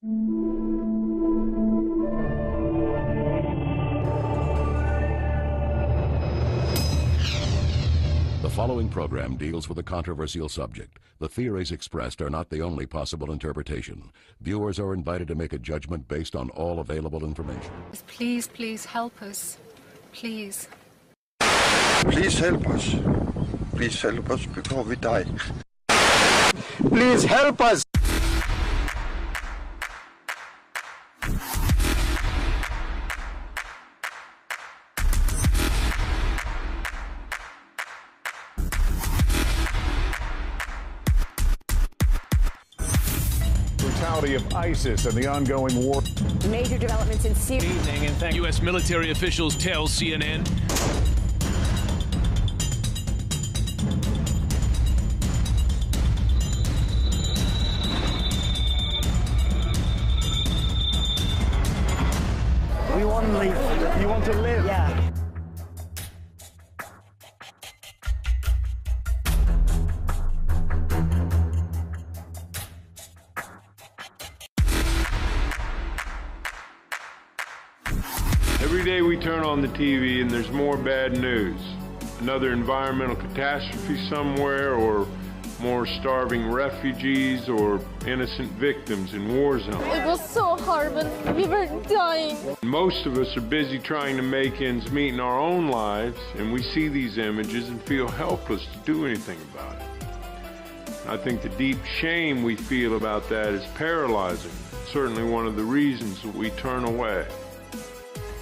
The following program deals with a controversial subject. The theories expressed are not the only possible interpretation. Viewers are invited to make a judgment based on all available information. Please, please help us. Please. Please help us. Please help us before we die. Please help us. Brutality of ISIS and the ongoing war. Major developments in Syria. Good evening, and thank you. U.S. military officials tell CNN. We want to live. You want to live? Yeah. Every day we turn on the TV and there's more bad news. Another environmental catastrophe somewhere, or more starving refugees, or innocent victims in war zones. It was so hard when we were dying. Most of us are busy trying to make ends meet in our own lives, and we see these images and feel helpless to do anything about it. I think the deep shame we feel about that is paralyzing. Certainly one of the reasons that we turn away.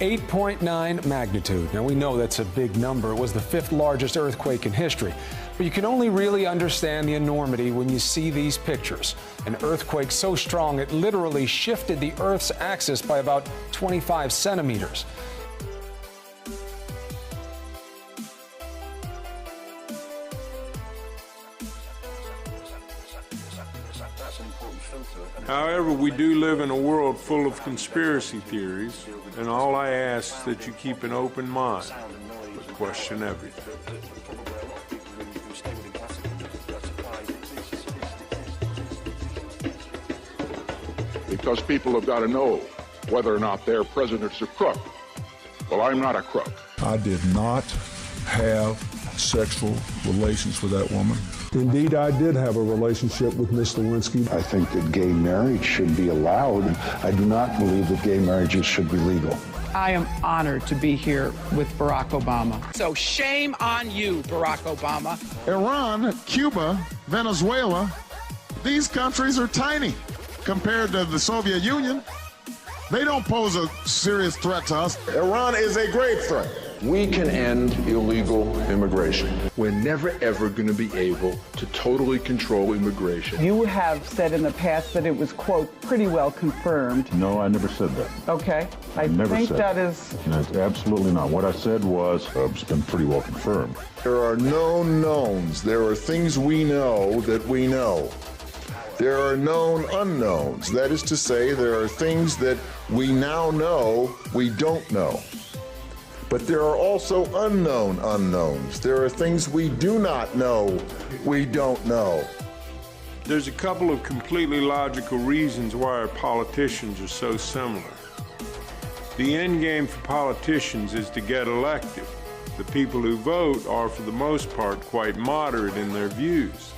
8.9 magnitude. Now, we know that's a big number. It was the 5th largest earthquake in history. But you can only really understand the enormity when you see these pictures. An earthquake so strong it literally shifted the Earth's axis by about 25 centimeters. However, we do live in a world full of conspiracy theories, and all I ask is that you keep an open mind, but question everything. Because people have got to know whether or not their president's a crook. Well, I'm not a crook. I did not have sexual relations with that woman. Indeed, I did have a relationship with Ms. Lewinsky. I think that gay marriage should be allowed. I do not believe that gay marriages should be legal. I am honored to be here with Barack Obama. So shame on you, Barack Obama. Iran, Cuba, Venezuela, these countries are tiny compared to the Soviet Union. They don't pose a serious threat to us. Iran is a grave threat. We can end illegal immigration. We're never, ever going to be able to totally control immigration. You have said in the past that it was, quote, pretty well confirmed. No, I never said that. Okay. I think that is... No, absolutely not. What I said was, it's been pretty well confirmed. There are known knowns. There are things we know that we know. There are known unknowns. That is to say, there are things that we now know we don't know. But there are also unknown unknowns. There are things we do not know we don't know. There's a couple of completely logical reasons why our politicians are so similar. The end game for politicians is to get elected. The people who vote are, for the most part, quite moderate in their views.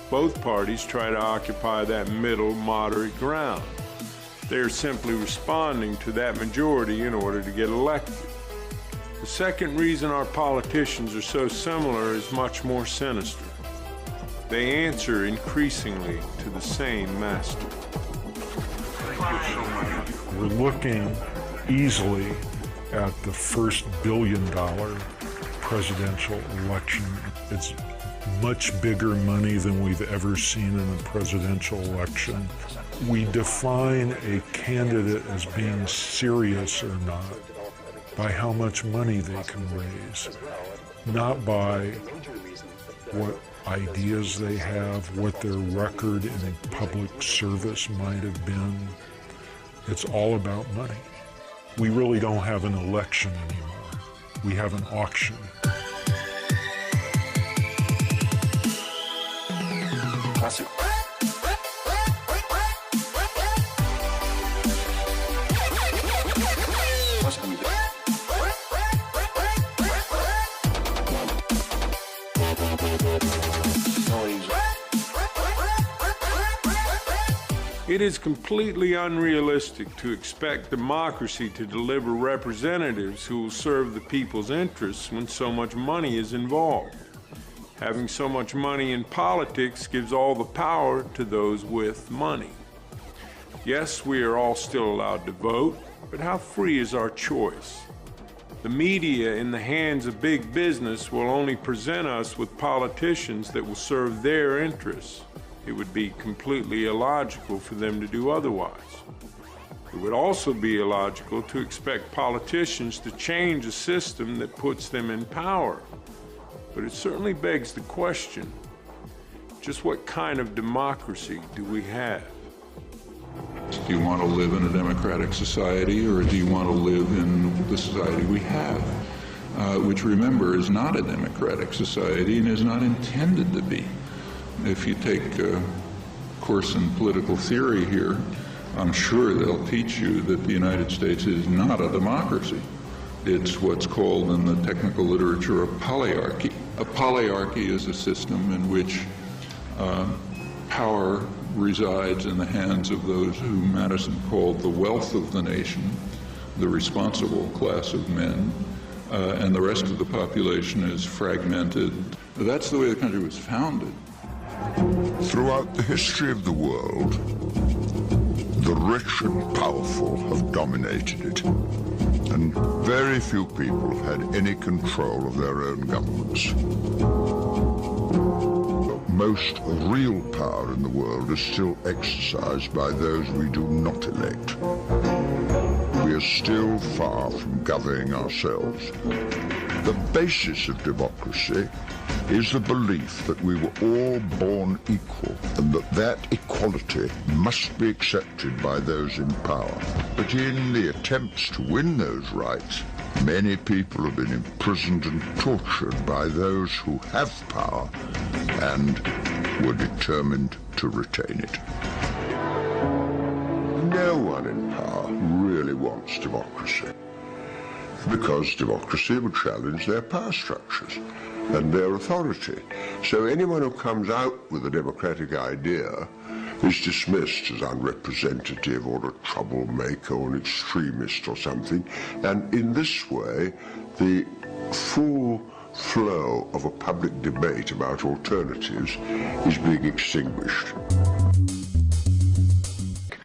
Both parties try to occupy that middle, moderate ground. They're simply responding to that majority in order to get elected. The second reason our politicians are so similar is much more sinister. They answer increasingly to the same master. We're looking easily at the first billion-dollar presidential election. It's much bigger money than we've ever seen in a presidential election. We define a candidate as being serious or not by how much money they can raise, not by what ideas they have, what their record in public service might have been. It's all about money. We really don't have an election anymore. We have an auction. It is completely unrealistic to expect democracy to deliver representatives who will serve the people's interests when so much money is involved. Having so much money in politics gives all the power to those with money. Yes, we are all still allowed to vote, but how free is our choice? The media in the hands of big business will only present us with politicians that will serve their interests. It would be completely illogical for them to do otherwise. It would also be illogical to expect politicians to change a system that puts them in power. But it certainly begs the question, just what kind of democracy do we have? Do you want to live in a democratic society, or do you want to live in the society we have? Which, remember, is not a democratic society and is not intended to be. If you take a course in political theory here, I'm sure they'll teach you that the United States is not a democracy. It's what's called in the technical literature a polyarchy. A polyarchy is a system in which power resides in the hands of those who Madison called the wealth of the nation, the responsible class of men, and the rest of the population is fragmented. That's the way the country was founded. Throughout the history of the world, the rich and powerful have dominated it, and very few people have had any control of their own governments. Most real power in the world is still exercised by those we do not elect. We are still far from governing ourselves. The basis of democracy is the belief that we were all born equal and that that equality must be accepted by those in power. But in the attempts to win those rights, many people have been imprisoned and tortured by those who have power and were determined to retain it. No one in power really wants democracy, because democracy would challenge their power structures and their authority. So anyone who comes out with a democratic idea is dismissed as unrepresentative or a troublemaker or an extremist or something. And in this way, the full flow of a public debate about alternatives is being extinguished.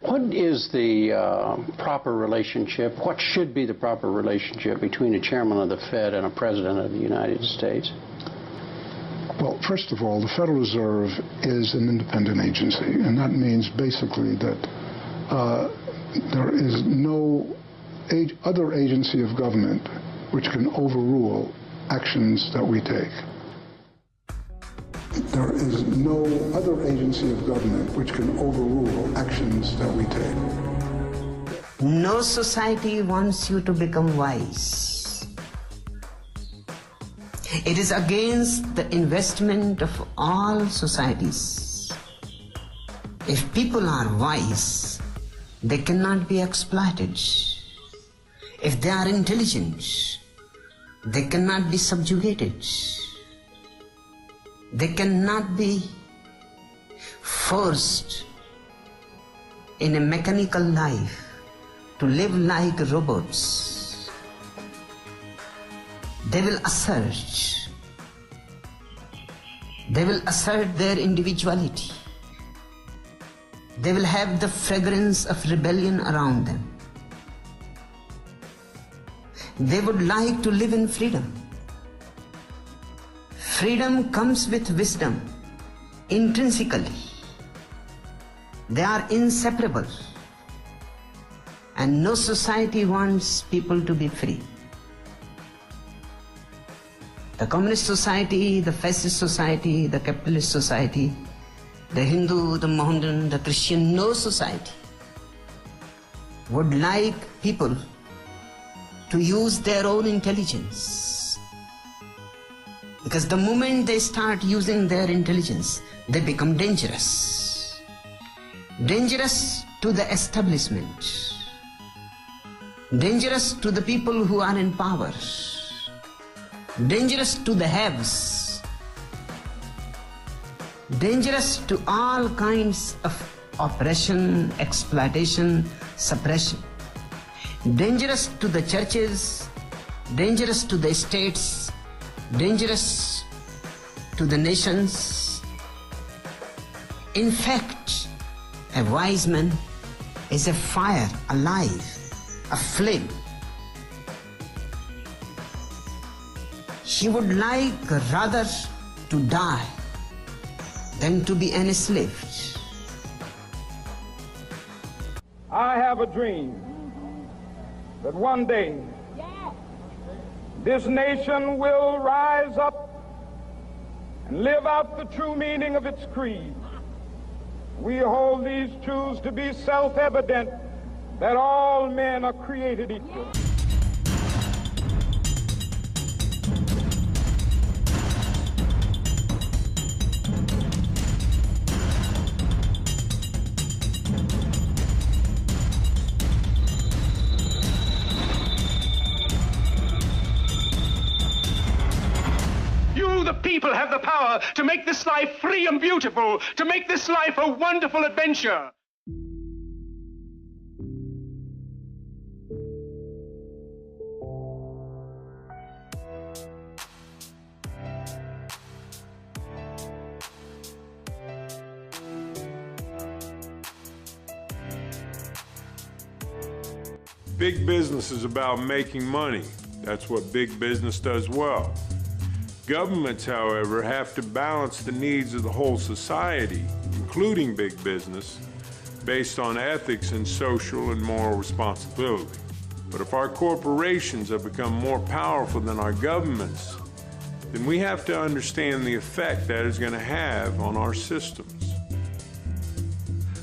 What is the proper relationship, what should be the proper relationship between a chairman of the Fed and a president of the United States? Well, first of all, the Federal Reserve is an independent agency, and that means basically that there is no other agency of government which can overrule actions that we take. There is no other agency of government which can overrule actions that we take. No society wants you to become wise. It is against the investment of all societies. If people are wise, they cannot be exploited. If they are intelligent, they cannot be subjugated. They cannot be forced in a mechanical life to live like robots. They will assert their individuality. They will have the fragrance of rebellion around them. They would like to live in freedom. Freedom comes with wisdom, intrinsically. They are inseparable. And no society wants people to be free. The communist society, the fascist society, the capitalist society, the Hindu, the Mohammedan, the Christian, no society would like people to use their own intelligence. Because the moment they start using their intelligence, they become dangerous. Dangerous to the establishment. Dangerous to the people who are in power. Dangerous to the haves. Dangerous to all kinds of oppression, exploitation, suppression. Dangerous to the churches, dangerous to the states, dangerous to the nations. In fact, a wise man is a fire alive, a flame. He would like rather to die than to be enslaved. I have a dream that one day this nation will rise up and live out the true meaning of its creed. We hold these truths to be self-evident, that all men are created equal. You, the people, have the power to make this life free and beautiful, to make this life a wonderful adventure. Big business is about making money. That's what big business does well. Governments, however, have to balance the needs of the whole society, including big business, based on ethics and social and moral responsibility. But if our corporations have become more powerful than our governments, then we have to understand the effect that is going to have on our systems.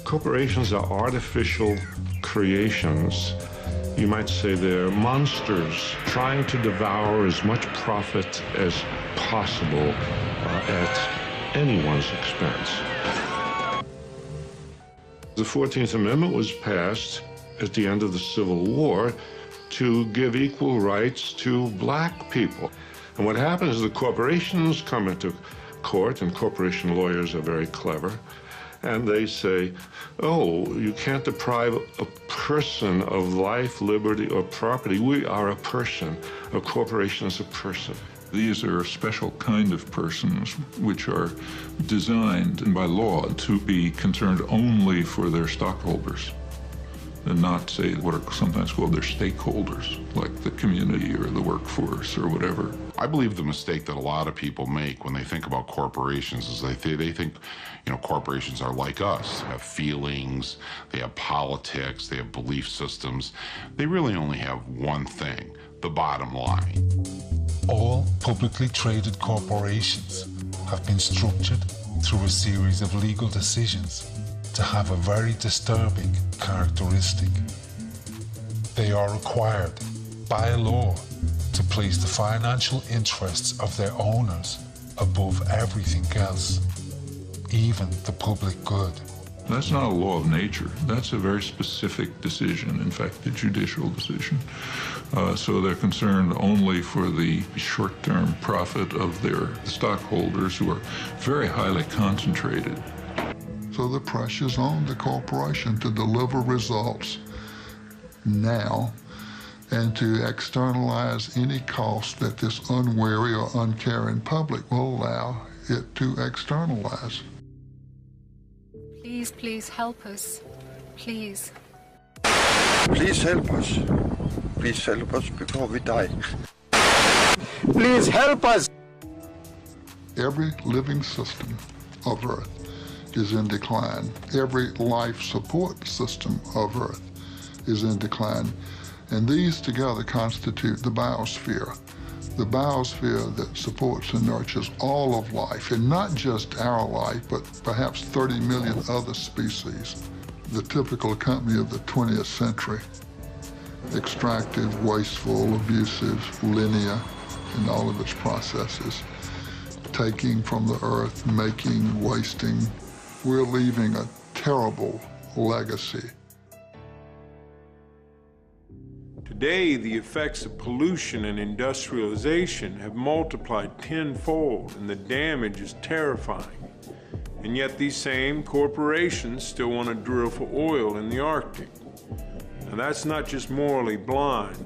Corporations are artificial creations. You might say they're monsters trying to devour as much profit as possible at anyone's expense. The 14th Amendment was passed at the end of the Civil War to give equal rights to black people. And what happens is the corporations come into court, and corporation lawyers are very clever, and they say, oh, you can't deprive a person of life, liberty, or property. We are a person. A corporation is a person. These are a special kind of persons which are designed by law to be concerned only for their stockholders and not, say, what are sometimes called their stakeholders, like the community or the workforce or whatever. I believe the mistake that a lot of people make when they think about corporations is they think, you know, corporations are like us, have feelings, they have politics, they have belief systems. They really only have one thing, the bottom line. All publicly traded corporations have been structured through a series of legal decisions to have a very disturbing characteristic. They are required by law to place the financial interests of their owners above everything else, even the public good. That's not a law of nature. That's a very specific decision, in fact, a judicial decision. So they're concerned only for the short-term profit of their stockholders, who are very highly concentrated. So the pressure's on the corporation to deliver results now and to externalize any cost that this unwary or uncaring public will allow it to externalize. Please, please help us. Please. Please help us. Please help us before we die. Please help us. Every living system of Earth is in decline. Every life support system of Earth is in decline. And these together constitute the biosphere that supports and nurtures all of life, and not just our life, but perhaps 30 million other species. The typical company of the 20th century. Extractive, wasteful, abusive, linear in all of its processes. Taking from the earth, making, wasting. We're leaving a terrible legacy. Today, the effects of pollution and industrialization have multiplied tenfold, and the damage is terrifying. And yet these same corporations still want to drill for oil in the Arctic. And that's not just morally blind,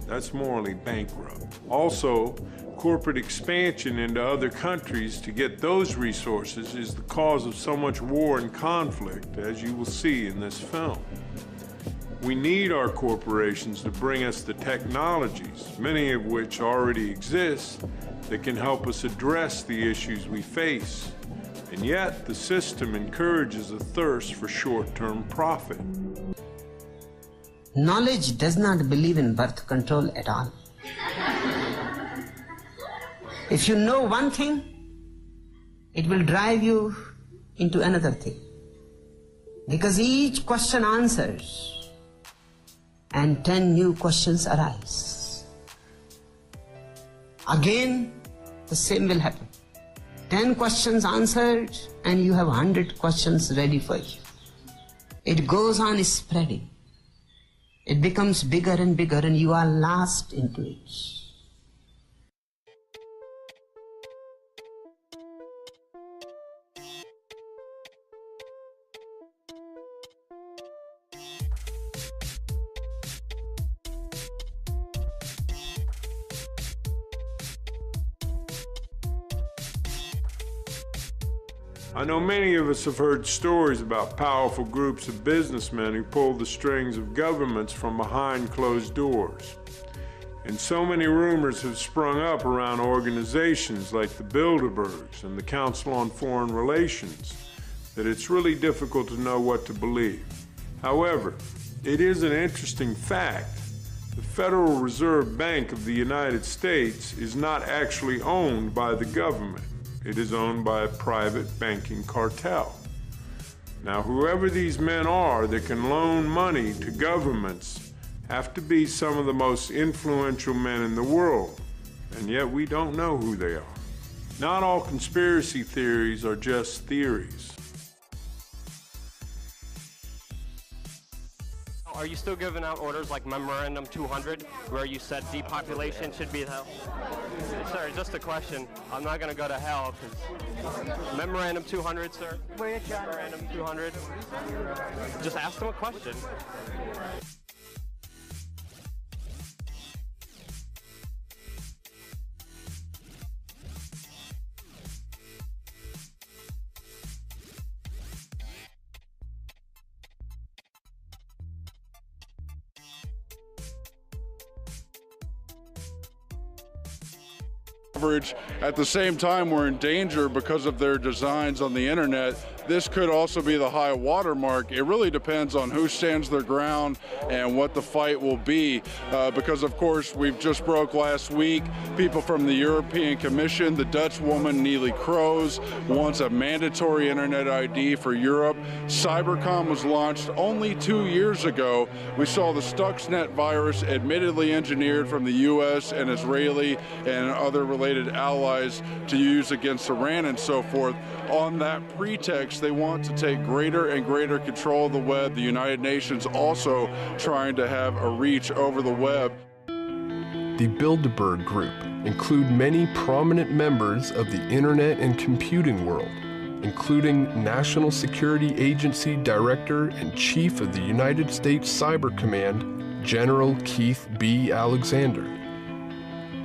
that's morally bankrupt. Also, corporate expansion into other countries to get those resources is the cause of so much war and conflict, as you will see in this film. We need our corporations to bring us the technologies, many of which already exist, that can help us address the issues we face. And yet, the system encourages a thirst for short-term profit. Knowledge does not believe in birth control at all. If you know one thing, it will drive you into another thing. Because each question answers, and 10 new questions arise. Again, the same will happen. 10 questions answered, and you have 100 questions ready for you. It goes on spreading. It becomes bigger and bigger, and you are lost into it. I know many of us have heard stories about powerful groups of businessmen who pull the strings of governments from behind closed doors. And so many rumors have sprung up around organizations like the Bilderbergs and the Council on Foreign Relations that it's really difficult to know what to believe. However, it is an interesting fact. The Federal Reserve Bank of the United States is not actually owned by the government. It is owned by a private banking cartel. Now, whoever these men are that can loan money to governments have to be some of the most influential men in the world, and yet we don't know who they are. Not all conspiracy theories are just theories. Are you still giving out orders like Memorandum 200, where you said depopulation should be hell? Sir, just a question. I'm not going to go to hell because Memorandum 200, sir. Memorandum 200. Just ask them a question. At the same time, we're in danger because of their designs on the internet. This could also be the high watermark. It really depends on who stands their ground and what the fight will be. Because, of course, we've just broke last week. People from the European Commission, the Dutch woman Neelie Kroes, wants a mandatory internet ID for Europe. Cybercom was launched only 2 years ago. We saw the Stuxnet virus, admittedly engineered from the U.S. and Israeli and other related allies to use against Iran and so forth. On that pretext, they want to take greater and greater control of the web. The United Nations also trying to have a reach over the web. The Bilderberg Group include many prominent members of the internet and computing world, including National Security Agency Director and Chief of the United States Cyber Command, General Keith B. Alexander,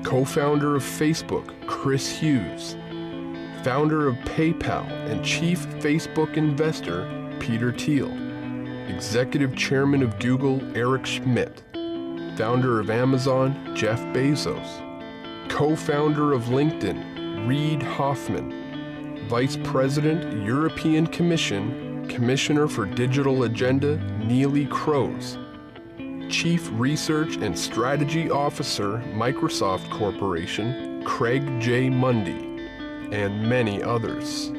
co-founder of Facebook, Chris Hughes, founder of PayPal and chief Facebook investor, Peter Thiel, executive chairman of Google, Eric Schmidt, founder of Amazon, Jeff Bezos, co-founder of LinkedIn, Reid Hoffman, vice president, European Commission, commissioner for Digital Agenda, Neelie Kroes, chief research and strategy officer, Microsoft Corporation, Craig J. Mundy, and many others.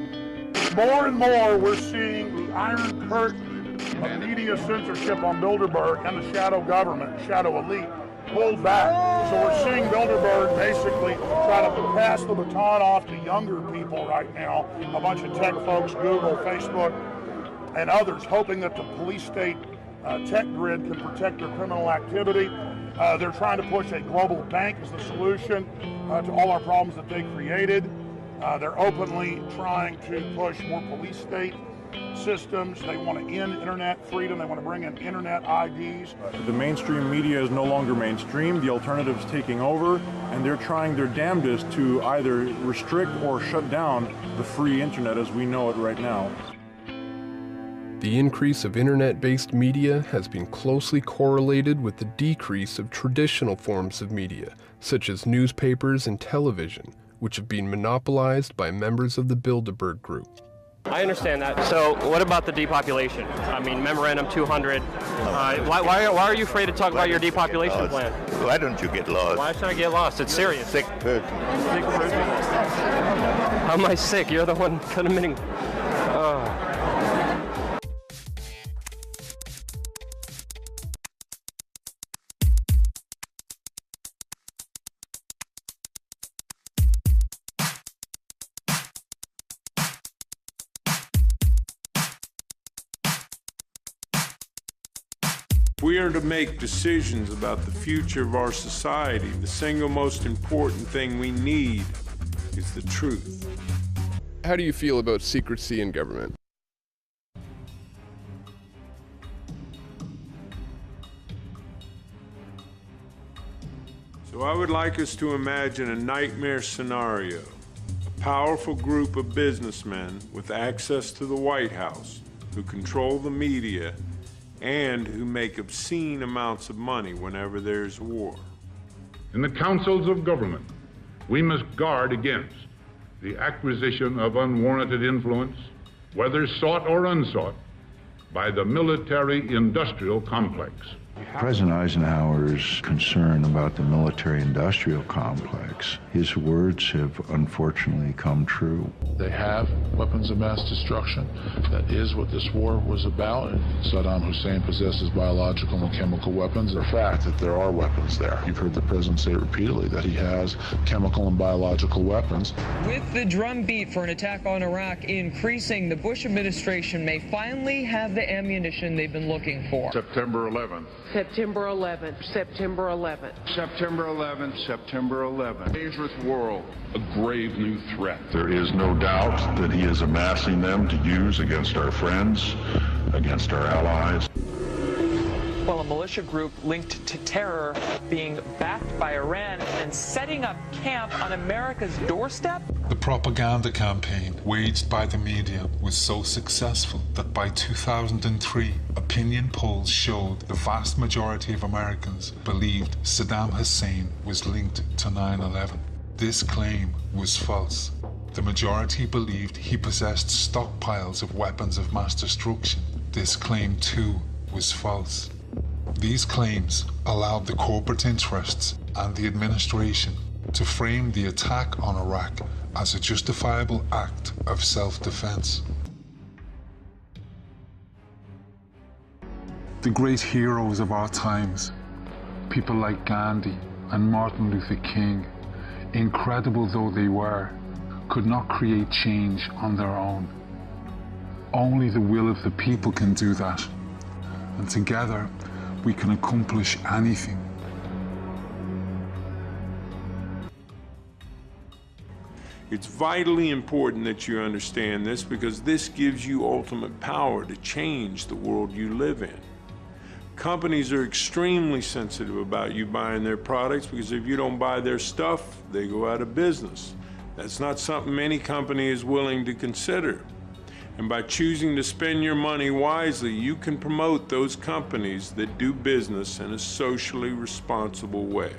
More and more, we're seeing the iron curtain of media censorship on Bilderberg and the shadow government, shadow elite, pulled back. So we're seeing Bilderberg basically try to pass the baton off to younger people right now, a bunch of tech folks, Google, Facebook, and others, hoping that the police state tech grid can protect their criminal activity. They're trying to push a global bank as the solution to all our problems that they created. They're openly trying to push more police state systems. They want to end internet freedom. They want to bring in internet IDs. The mainstream media is no longer mainstream. The alternative's taking over, and they're trying their damnedest to either restrict or shut down the free internet as we know it right now. The increase of internet-based media has been closely correlated with the decrease of traditional forms of media, such as newspapers and television, which have been monopolized by members of the Bilderberg Group. I understand that. So what about the depopulation? I mean, Memorandum 200. Why are you afraid to talk about your depopulation plan? Why don't you get lost? Why should I get lost? It's serious. Sick person. Sick person? How am I sick? You're the one committing. If we are to make decisions about the future of our society, the single most important thing we need is the truth. How do you feel about secrecy in government? So I would like us to imagine a nightmare scenario. A powerful group of businessmen with access to the White House who control the media and who make obscene amounts of money whenever there's war. In the councils of government, we must guard against the acquisition of unwarranted influence, whether sought or unsought, by the military-industrial complex. President Eisenhower's concern about the military-industrial complex, his words have unfortunately come true. They have weapons of mass destruction. That is what this war was about. And Saddam Hussein possesses biological and chemical weapons. The fact that there are weapons there. You've heard the president say repeatedly that he has chemical and biological weapons. With the drumbeat for an attack on Iraq increasing, the Bush administration may finally have the ammunition they've been looking for. September 11th. September 11th. September 11th. September 11th. September 11th. Dangerous world. A grave new threat. There is no doubt that he is amassing them to use against our friends, against our allies. Well, a militia group linked to terror being backed by Iran and setting up camp on America's doorstep? The propaganda campaign waged by the media was so successful that by 2003, opinion polls showed the vast majority of Americans believed Saddam Hussein was linked to 9/11. This claim was false. The majority believed he possessed stockpiles of weapons of mass destruction. This claim, too, was false. These claims allowed the corporate interests and the administration to frame the attack on Iraq as a justifiable act of self-defense. The great heroes of our times, people like Gandhi and Martin Luther King, incredible though they were, could not create change on their own. Only the will of the people can do that, and together we can accomplish anything. It's vitally important that you understand this because this gives you ultimate power to change the world you live in. Companies are extremely sensitive about you buying their products because if you don't buy their stuff, they go out of business. That's not something any company is willing to consider. And by choosing to spend your money wisely, you can promote those companies that do business in a socially responsible way.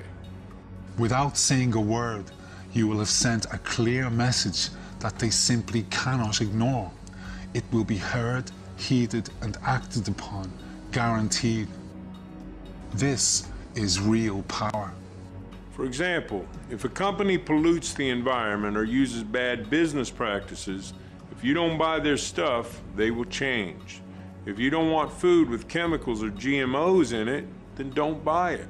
Without saying a word, you will have sent a clear message that they simply cannot ignore. It will be heard, heeded, and acted upon, guaranteed. This is real power. For example, if a company pollutes the environment or uses bad business practices, if you don't buy their stuff, they will change. If you don't want food with chemicals or GMOs in it, then don't buy it.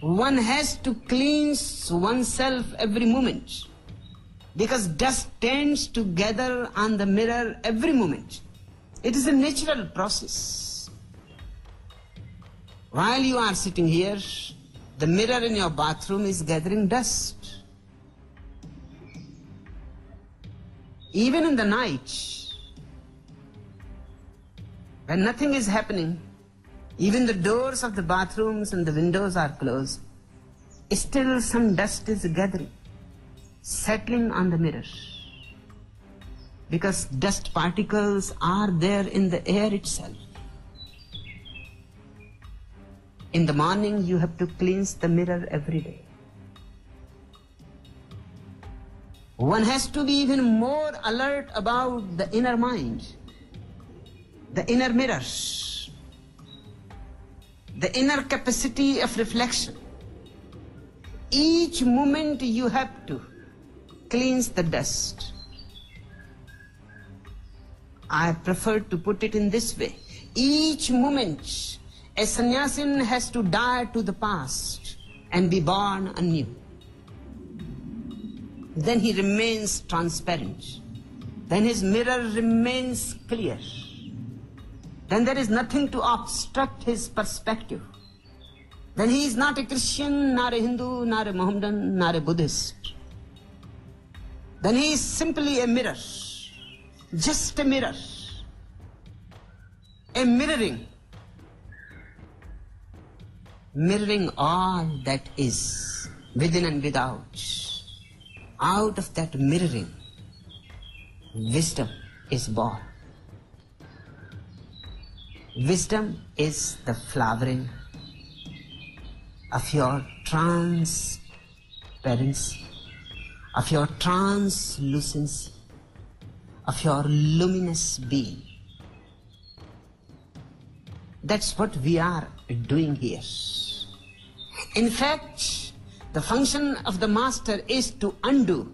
One has to cleanse oneself every moment because dust tends to gather on the mirror every moment. It is a natural process. While you are sitting here, the mirror in your bathroom is gathering dust. Even in the night, when nothing is happening, even the doors of the bathrooms and the windows are closed, still some dust is gathering, settling on the mirror. Because dust particles are there in the air itself. In the morning, you have to cleanse the mirror every day. One has to be even more alert about the inner mind, the inner mirrors, the inner capacity of reflection. Each moment you have to cleanse the dust. I prefer to put it in this way. Each moment, a sannyasin has to die to the past and be born anew. Then he remains transparent. Then his mirror remains clear. Then there is nothing to obstruct his perspective. Then he is not a Christian, nor a Hindu, nor a Mohammedan, nor a Buddhist. Then he is simply a mirror. Just a mirror. A mirroring. Mirroring all that is within and without. Out of that mirroring, wisdom is born. Wisdom is the flowering of your transparency, of your translucency, of your luminous being. That's what we are doing here. In fact, the function of the master is to undo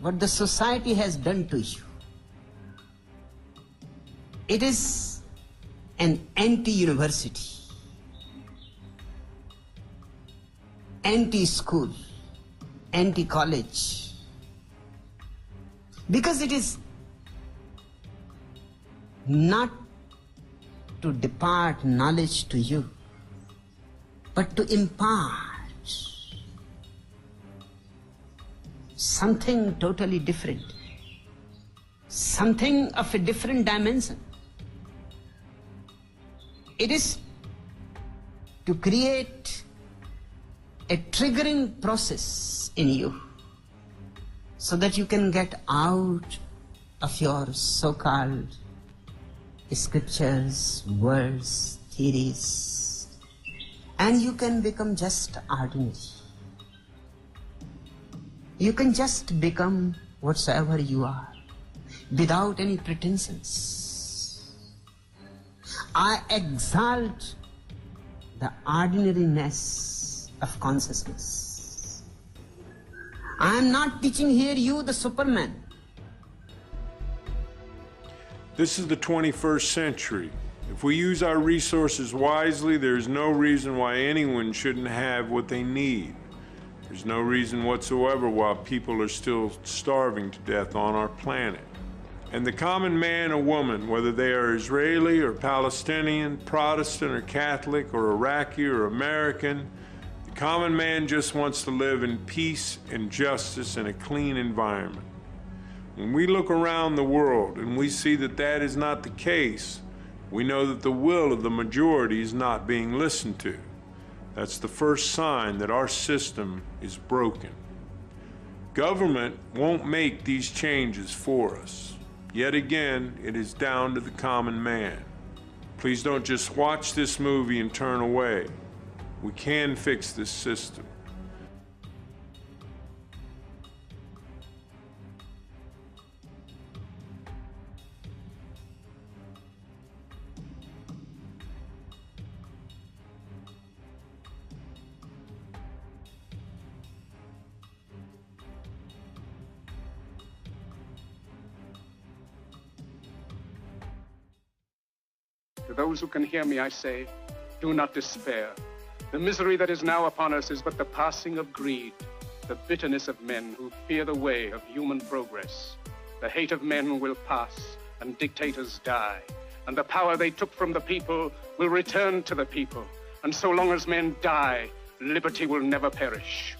what the society has done to you. It is an anti-university, anti-school, anti-college, because it is not to depart knowledge to you, but to impart something totally different, something of a different dimension. It is to create a triggering process in you so that you can get out of your so-called scriptures, words, theories, and you can become just ordinary. You can just become whatsoever you are, without any pretensions. I exalt the ordinariness of consciousness. I am not teaching here you the Superman. This is the 21st century. If we use our resources wisely, there's no reason why anyone shouldn't have what they need. There's no reason whatsoever why people are still starving to death on our planet. And the common man or woman, whether they are Israeli or Palestinian, Protestant or Catholic or Iraqi or American, the common man just wants to live in peace and justice in a clean environment. When we look around the world and we see that that is not the case, we know that the will of the majority is not being listened to. That's the first sign that our system is broken. Government won't make these changes for us. Yet again, it is down to the common man. Please don't just watch this movie and turn away. We can fix this system. To those who can hear me, I say, do not despair. The misery that is now upon us is but the passing of greed, the bitterness of men who fear the way of human progress. The hate of men will pass, and dictators die, and the power they took from the people will return to the people. And so long as men die, liberty will never perish.